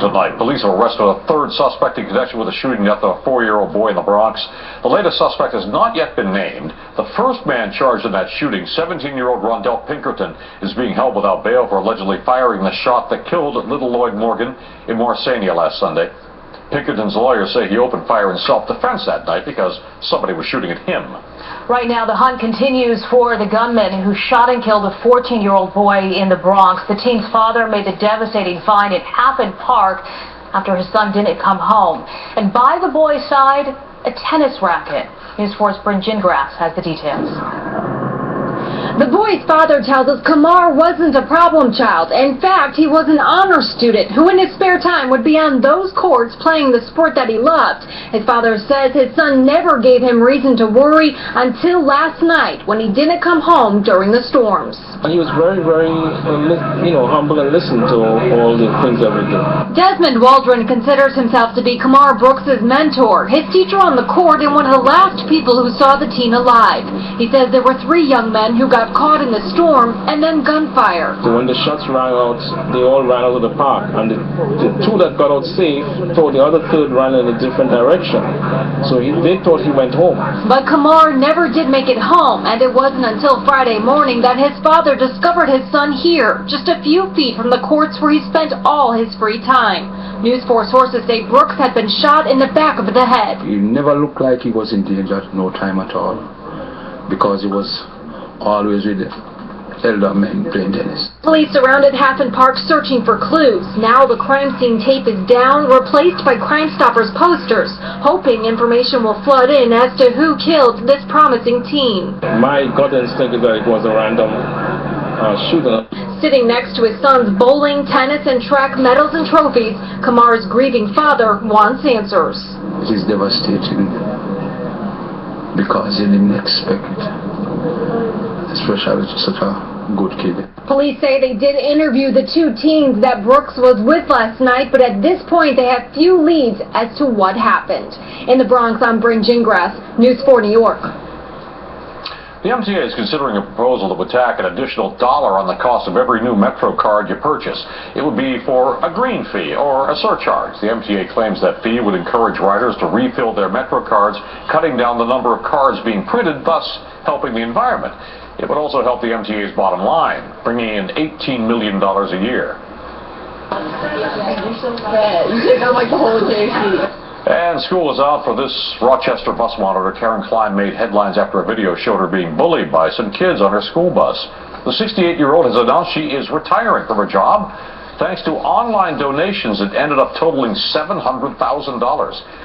tonight. Police have arrested a third suspect in connection with the shooting death of a 4-year-old boy in the Bronx. The latest suspect has not yet been named. The first man charged in that shooting, 17-year-old Rondell Pinkerton, is being held without bail for allegedly firing the shot that killed little Lloyd Morgan in Morsania last Sunday. Pinkerton's lawyers say he opened fire in self-defense that night because somebody was shooting at him. Right now, the hunt continues for the gunman who shot and killed a 14-year-old boy in the Bronx. The teen's father made the devastating find at Happen Park after his son didn't come home. And by the boy's side, a tennis racket. News 4's Bryn Gingras has the details. The boy's father tells us Kamar wasn't a problem child. In fact, he was an honor student who in his spare time would be on those courts playing the sport that he loved. His father says his son never gave him reason to worry until last night when he didn't come home during the storms. He was very, very, humble and listened to all the things that we did. Desmond Waldron considers himself to be Kamar Brooks' mentor, his teacher on the court and one of the last people who saw the teen alive. He says there were 3 young men who got caught in the storm and then gunfire. So when the shots rang out, they all ran out of the park, and the 2 that got out safe thought the other 3rd ran in a different direction. So they thought he went home. But Kamar never did make it home, and it wasn't until Friday morning that his father discovered his son here, just a few feet from the courts where he spent all his free time. News 4 sources say Brooks had been shot in the back of the head. He never looked like he was in danger at no time at all, because he was always with elder men playing tennis. Police surrounded Haffen Park searching for clues. Now the crime scene tape is down, replaced by Crime Stoppers posters, hoping information will flood in as to who killed this promising teen. My gut instinct is that it was a random shooter. Sitting next to his son's bowling, tennis, and track medals and trophies, Kamar's grieving father wants answers. It is devastating because he didn't expect it, especially such a good kid. Police say they did interview the 2 teens that Brooks was with last night, but at this point they have few leads as to what happened. In the Bronx, I'm Bryn Gingras, News 4 New York. The MTA is considering a proposal that would tack an additional $1 on the cost of every new Metro card you purchase. It would be for a green fee or a surcharge. The MTA claims that fee would encourage riders to refill their Metro cards, cutting down the number of cards being printed, thus helping the environment. It would also help the MTA's bottom line, bringing in $18 million a year. You're so bad. You take out like the whole day. And school is out for this Rochester bus monitor. Karen Klein made headlines after a video showed her being bullied by some kids on her school bus. The 68-year-old has announced she is retiring from her job thanks to online donations that ended up totaling $700,000.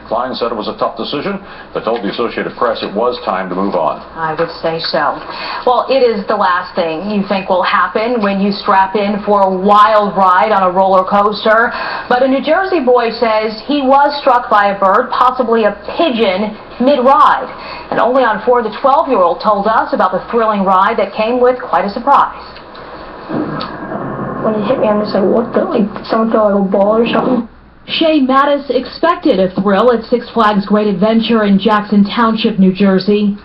Klein said it was a tough decision, but told the Associated Press it was time to move on. I would say so. Well, it is the last thing you think will happen when you strap in for a wild ride on a roller coaster. But a New Jersey boy says he was struck by a bird, possibly a pigeon, mid-ride. And only on 4, the 12-year-old told us about the thrilling ride that came with quite a surprise. When it hit me, I'm just like, what the, like, someone threw like a ball or something? Shane Mattis expected a thrill at Six Flags Great Adventure in Jackson Township, New Jersey.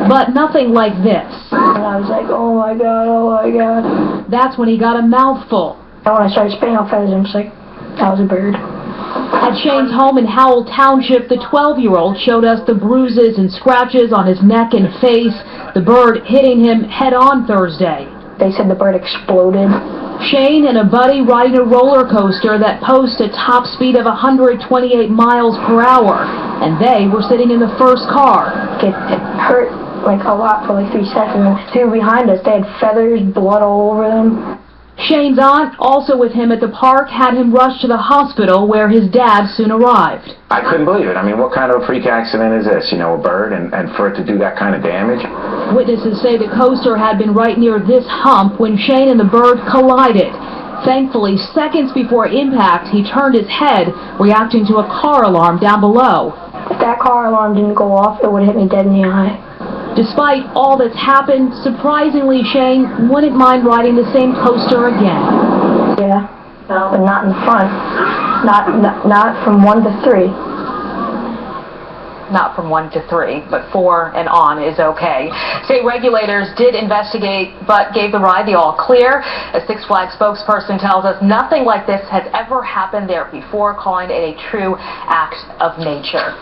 But nothing like this. And I was like, oh my god, oh my god. That's when he got a mouthful. And when I started spitting out feathers, I'm just like, that was a bird. At Shane's home in Howell Township, the 12-year-old showed us the bruises and scratches on his neck and face, the bird hitting him head-on Thursday. They said the bird exploded. Shane and a buddy riding a roller coaster that posts a top speed of 128 miles per hour, and they were sitting in the first car. It hurt like a lot for like 3 seconds. They were behind us. They had feathers, blood all over them. Shane's aunt, also with him at the park, had him rushed to the hospital where his dad soon arrived. I couldn't believe it. I mean, what kind of a freak accident is this? You know, a bird, and for it to do that kind of damage? Witnesses say the coaster had been right near this hump when Shane and the bird collided. Thankfully, seconds before impact, he turned his head, reacting to a car alarm down below. If that car alarm didn't go off, it would have hit me dead in the eye. Despite all that's happened, surprisingly, Shane wouldn't mind riding the same coaster again. Yeah, but not in front. Not from 1 to 3. not from 1 to 3, but 4 and on is okay. State regulators did investigate, but gave the ride the all clear. A Six Flags spokesperson tells us nothing like this has ever happened there before, calling it a true act of nature.